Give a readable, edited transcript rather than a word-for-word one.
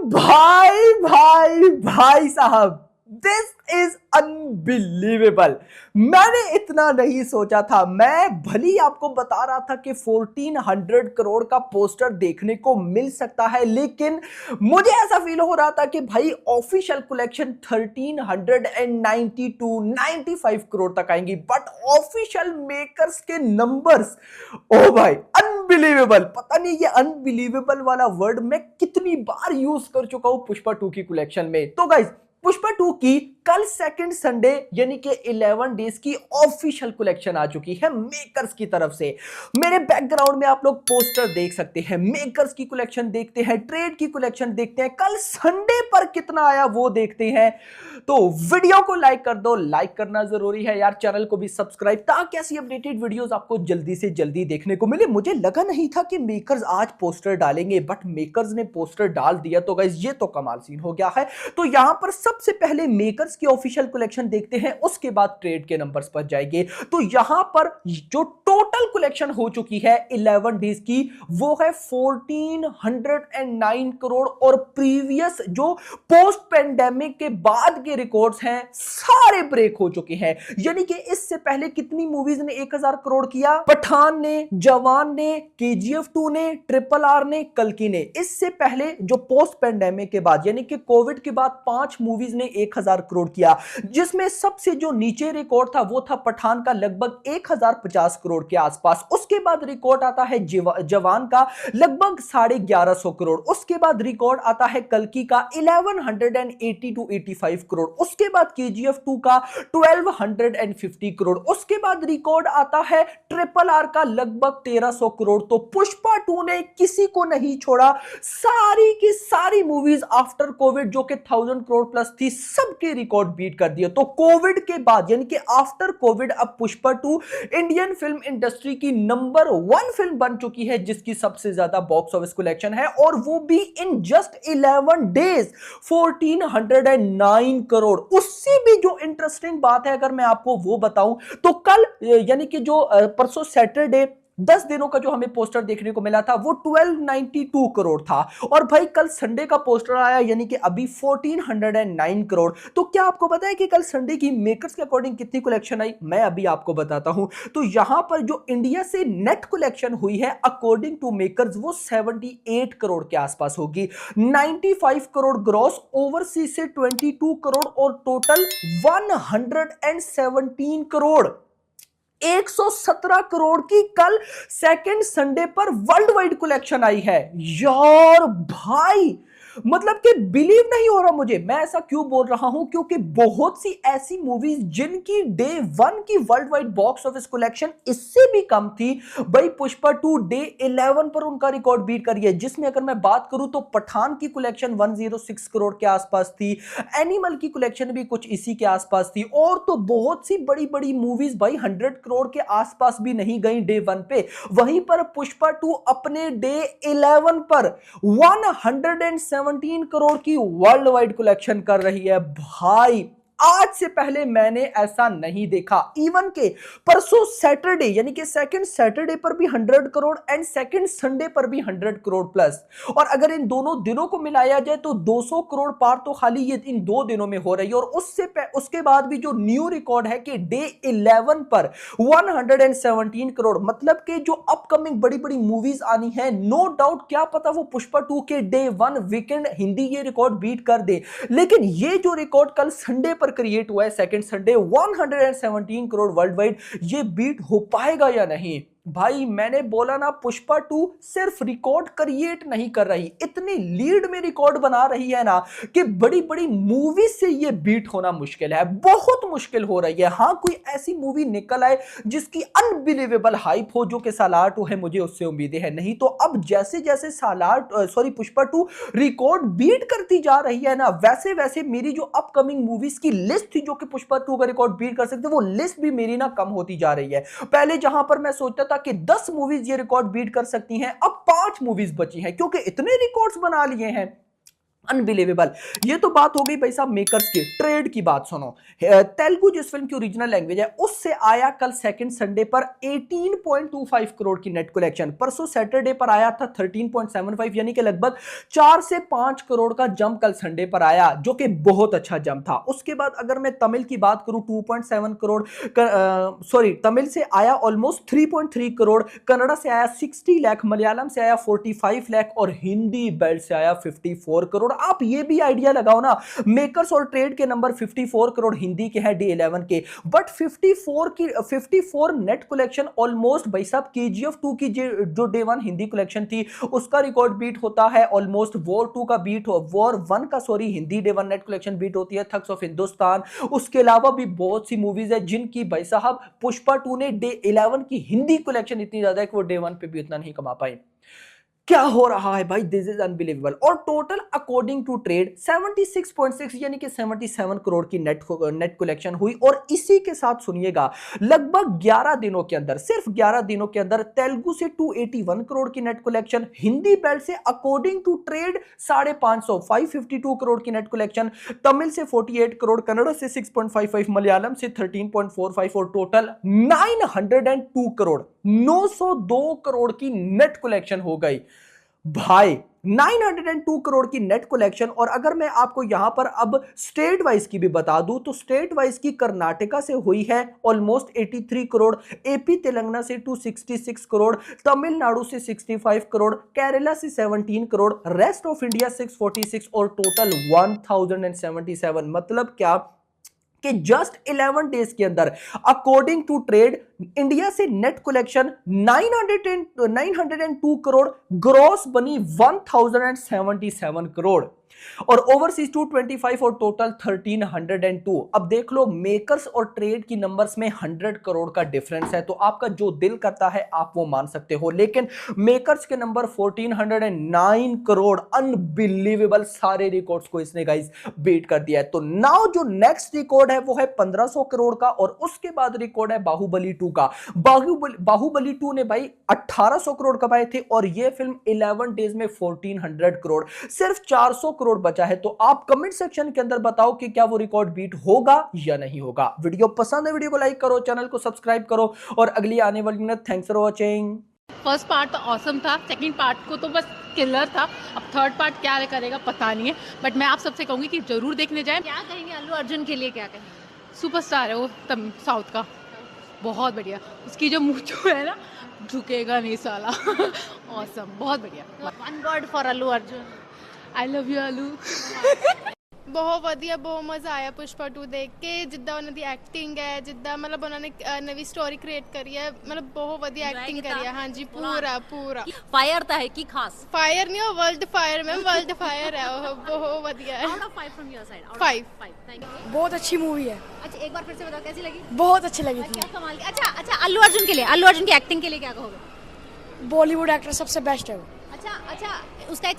भाई भाई भाई साहब, दिस इज अनबिलीवेबल। मैंने इतना नहीं सोचा था। मैं भली आपको बता रहा था कि 1400 करोड़ का पोस्टर देखने को मिल सकता है, लेकिन मुझे ऐसा फील हो रहा था कि भाई ऑफिशियल कलेक्शन 1392 95 करोड़ तक आएंगी, बट ऑफिशियल मेकर्स के नंबर्स, ओ भाई अनबिलीवेबल। पता नहीं ये अनबिलीवेबल वाला वर्ड मैं कितनी बार यूज कर चुका हूं पुष्पा 2 की कलेक्शन में। तो गाइस, पुष्पा 2 की कल सेकंड संडे यानी कि 11 डेज की ऑफिशियल कलेक्शन आ चुकी है मेकर्स की तरफ से। मेरे बैकग्राउंड में आप लोग पोस्टर देख सकते हैं। मेकर्स की कलेक्शन देखते हैं, ट्रेड की कलेक्शन देखते हैं, कल संडे पर कितना आया वो देखते हैं। तो वीडियो को लाइक कर दो, लाइक करना जरूरी है यार। चैनल को भी सब्सक्राइब, ताकि ऐसी अपडेटेड वीडियोस आपको जल्दी से जल्दी देखने को मिले। मुझे लगा नहीं था कि मेकर्स आज पोस्टर डालेंगे, बट मेकर्स ने पोस्टर डाल दिया। तो गाइस, ये तो कमाल सीन हो गया है। तो यहां पर सबसे पहले मेकर्स की ऑफिशियल कलेक्शन देखते हैं, उसके बाद ट्रेड के नंबर्स पर जाएंगे। तो यहां पर जो टोटल कलेक्शन हो चुकी है 11 डेज की, वो है 1409 करोड़। और प्रीवियस जो पोस्ट पेंडेमिक के बाद के रिकॉर्ड्स हैं, सारे ब्रेक हो चुके हैं। यानी कि इससे पहले कितनी मूवीज ने 1000 करोड़ किया? पठान ने, जवान ने, केजीएफ 2 ने, ट्रिपल आर ने, कल्कि ने। इससे पहले जो पोस्ट पेंडेमिक के बाद यानी कि कोविड के बाद 5 मूवीज ने 1000 करोड़ किया, जिसमें सबसे जो नीचे रिकॉर्ड था वो था पठान का, लगभग 1050 करोड़ के आसपास। उसके बाद रिकॉर्ड आता है जवान का, लगभग 1150 करोड़। उसके बाद रिकॉर्ड आता है कल्कि का 1180 टू 85 करोड़। उसके बाद केजीएफ 2 का 1250 करोड़। उसके बाद रिकॉर्ड आता है ट्रिपल आर का, लगभग 1300 करोड़। तो पुष्पा 2 ने किसी को नहीं छोड़ा। सारी की सारी मूवीज आफ्टर कोविड जो कि 1000 करोड़ प्लस थी, सबके रिकॉर्ड बीट कर दिए। तो कोविड के बाद यानी कि आफ्टर कोविड अब पुष्पा 2 इंडियन फिल्म इंडस्ट्री की नंबर 1 फिल्म बन चुकी है, जिसकी सबसे ज्यादा बॉक्स ऑफिस कलेक्शन है, और वो भी इन जस्ट 11 डेज 1409 करोड़। उससे भी जो इंटरेस्टिंग बात है, अगर मैं आपको वो बताऊं, तो कल यानी कि जो परसों सैटरडे 10 दिनों का जो हमें पोस्टर देखने को मिला था, वो 1292 करोड़ था। और भाई कल संडे का पोस्टर आया यानी कि अभी 1409 करोड़। तो क्या आपको पता है कि कल संडे की मेकर्स के अकॉर्डिंग कितनी कलेक्शन आई? मैं अभी आपको बताता हूं। तो यहां पर जो इंडिया से नेट कलेक्शन हुई है अकॉर्डिंग टू मेकर्स, वो 78 करोड़ के आसपास होगी। 95 करोड़ ग्रॉस, ओवरसीज से 22 करोड़, और टोटल 117 करोड़, 117 करोड़ की कल सेकंड संडे पर वर्ल्ड वाइड कलेक्शन आई है। यार भाई, मतलब कि बिलीव नहीं हो रहा मुझे। मैं ऐसा क्यों बोल रहा हूं? क्योंकि बहुत सी ऐसी मूवीज जिनकी डे 1 की world wide box office collection इससे भी कम थी, भाई पुष्पा 2 डे 11 पर उनका रिकॉर्ड बीट करी है। जिसमें अगर मैं बात करूं तो पठान की कलेक्शन 106 करोड़ के आसपास थी, एनिमल की कलेक्शन भी कुछ इसी के आसपास थी, और तो बहुत सी बड़ी बड़ी मूवीज भाई 100 करोड़ के आसपास भी नहीं गई डे 1 पे। वहीं पर पुष्पा 2 अपने डे 11 पर 117 करोड़ की वर्ल्ड वाइड कलेक्शन कर रही है। भाई आज से पहले मैंने ऐसा नहीं देखा। इवन के परसों सैटरडे यानी कि सेकंड सैटरडे पर भी 100 करोड़, एंड सेकंड संडे पर भी 100 करोड़ प्लस। और अगर इन दोनों दिनों को मिलाया जाए तो 200 करोड़ पार तो खाली ये इन 2 दिनों में हो रही है। और उसके बाद भी जो न्यू रिकॉर्ड है कि डे 11 पर 117 करोड़, मतलब कि जो अपकमिंग बड़ी बड़ी मूवीज आनी है, नो डाउट क्या पता वो पुष्पा 2 के डे 1 वीकेंड हिंदी ये रिकॉर्ड बीट कर दे। लेकिन ये जो रिकॉर्ड कल संडे पर क्रिएट हुआ है, second Sunday 117 crore world wide, ये बीट हो पाएगा या नहीं? भाई मैंने बोला ना, पुष्पा 2 सिर्फ रिकॉर्ड क्रिएट नहीं कर रही, इतनी लीड में रिकॉर्ड बना रही है ना कि बड़ी बड़ी मूवी से ये बीट होना मुश्किल है, बहुत मुश्किल हो रही है। हां, कोई ऐसी मूवी निकल आए जिसकी अनबिलीवेबल हाइप हो, जो कि सालार 2 है, मुझे उससे उम्मीदें हैं। नहीं तो अब जैसे जैसे पुष्पा 2 रिकॉर्ड बीट करती जा रही है ना, वैसे वैसे मेरी जो अपकमिंग मूवीज की लिस्ट थी जो कि पुष्पा 2 का रिकॉर्ड बीट कर सकते, वो लिस्ट भी मेरी ना कम होती जा रही है। पहले जहां पर मैं सोचता था कि 10 मूवीज ये रिकॉर्ड बीट कर सकती हैं, अब 5 मूवीज बची हैं, क्योंकि इतने रिकॉर्ड्स बना लिए हैं। अनबिलीवेबल। ये तो बात हो गई भाई साहब मेकर्स की। ट्रेड की बात सुनो, तेलुगु जिस फिल्म की ओरिजिनल लैंग्वेज है उससे आया कल सेकंड संडे पर 18.25 करोड़ की नेट कलेक्शन। परसों सैटरडे पर आया था 13.75, यानी कि लगभग 4 से 5 करोड़ का जंप कल संडे पर आया, जो कि बहुत अच्छा जंप था। उसके बाद अगर मैं तमिल की बात करूं 2.7 करोड़, सॉरी तमिल से आया ऑलमोस्ट 3.3 करोड़, कन्नड़ा से आया 60 लाख, मलयालम से आया 45 लाख और हिंदी बेल्ट से आया 54 करोड़। आप ये भी आइडिया लगाओ ना, मेकर्स और ट्रेड के नंबर 54 करोड़ हिंदी के हैं, D11 के, बट 54 नेट कलेक्शन ऑलमोस्ट भाई साहब KGF 2 की जो Day 1 हिंदी कलेक्शन थी उसका रिकॉर्ड बीट होता है, ऑलमोस्ट वॉर 2 का बीट हो, वॉर 1 का sorry Hindi Day 1 net collection beat होती है, थग्स ऑफ हिंदुस्तान। उसके अलावा भी बहुत सी मूवीज है जिनकी भाई साहब पुष्पा 2 ने Day 11 की हिंदी कलेक्शन इतनी ज्यादा है कि वो Day 1 पे भी इतना नहीं कमा पाए। क्या हो रहा है भाई, दिस इज अनबिलीवेबल। और टोटल अकॉर्डिंग टू ट्रेड 76.6 यानी कि 77 करोड़ की नेट कलेक्शन हुई। और इसी के साथ सुनिएगा, लगभग 11 दिनों के अंदर, सिर्फ 11 दिनों के अंदर तेलुगु से 281 करोड़ की नेट कलेक्शन, हिंदी बेल्ट से अकॉर्डिंग टू ट्रेड 552 करोड़ की नेट कलेक्शन, तमिल से 48 करोड़, कन्नड़ से 6.55, मलयालम से 13.45 और टोटल 902 करोड़, 902 करोड़ की नेट कलेक्शन हो गई भाई। 902 करोड़ की नेट कलेक्शन। और अगर मैं आपको यहां पर अब स्टेट वाइज की भी बता दूं तो स्टेट वाइज की कर्नाटका से हुई है ऑलमोस्ट 83 करोड़, एपी तेलंगाना से 266 करोड़, तमिलनाडु से 65 करोड़, केरला से 17 करोड़, रेस्ट ऑफ इंडिया 646 और टोटल 1077। मतलब क्या कि जस्ट 11 डेज के अंदर अकॉर्डिंग टू ट्रेड इंडिया से नेट कलेक्शन 902 करोड़, ग्रॉस बनी 1077 करोड़ और ओवरसीज 225 और टोटल 1302। अब देख लो मेकर्स और ट्रेड की नंबर्स में 100 करोड़ का डिफरेंस है, तो आपका जो दिल करता है आप वो मान सकते हो, लेकिन मेकर्स के नंबर 1409 करोड़, अनबिलीवेबल, सारे रिकॉर्ड्स को इसने गाइस बीट कर दिया है। तो नाउ जो नेक्स्ट रिकॉर्ड है वो है 1500 करोड़ का और उसके बाद रिकॉर्ड है बाहुबली 2 का। बाहुबली 2 ने भाई 1800 करोड़ कमाए थे और ये फिल्म 11 डेज में 1400 करोड़, सिर्फ 400 करोड़ बचा है। तो आप कमेंट सेक्शन के अंदर बताओ कि क्या वो रिकॉर्ड बीट होगा या नहीं होगा। वीडियो पसंद है, वीडियो को लाइक करो, चैनल को सब्सक्राइब करो और अगली आने वाली minute. Thanks for watching. First part तो ऑसम था, सेकंड पार्ट को तो बस किलर था, अब थर्ड पार्ट क्या करेगा पता नहीं है, बट मैं आप सबसे कहूंगी कि जरूर देखने जाएं। क्या कहेंगे अल्लू अर्जुन के लिए, क्या कहेंगे? सुपरस्टार है वो, तब साउथ का, बहुत बढ़िया। उसकी जो मूंछ है ना, झुकेगा नहीं साला। ऑसम, बहुत बढ़िया। One word for Allu Arjun. I love you Allu. ਬਹੁਤ ਵਧੀਆ, ਬਹੁਤ ਮਜ਼ਾ ਆਇਆ ਪੁਸ਼ਪਾ 2 ਦੇਖ ਕੇ। ਜਿੱਦਾਂ ਉਹਨਾਂ ਦੀ ਐਕਟਿੰਗ ਹੈ, ਜਿੱਦਾਂ ਮਤਲਬ ਉਹਨਾਂ ਨੇ ਨਵੀਂ ਸਟੋਰੀ ਕ੍ਰੀਏਟ ਕਰੀ ਹੈ, ਮਤਲਬ ਬਹੁਤ ਵਧੀਆ ਐਕਟਿੰਗ ਕਰੀ ਹੈ। ਹਾਂਜੀ ਪੂਰਾ फायर था है कि खास ਫਾਇਰ ਨਹੀਂ, ਉਹ world fire ma'am, world fire ਹੈ ਉਹ, ਬਹੁਤ ਵਧੀਆ ਹੈ। Out of 5 from your side? 5। Thank you. बहुत अच्छी मूवी है, अच्छा एक बार फिर से बताओ कैसी लगी? बहुत अच्छी लगी थी। क्या कमाल की। अच्छा अल्लू अर्जुन के लिए, अल्लू अर्जुन की एक्टिंग के लिए क्या कहोगे? बॉलीवुड एक्टर सबसे बेस्ट है वो। अच्छा उसका एक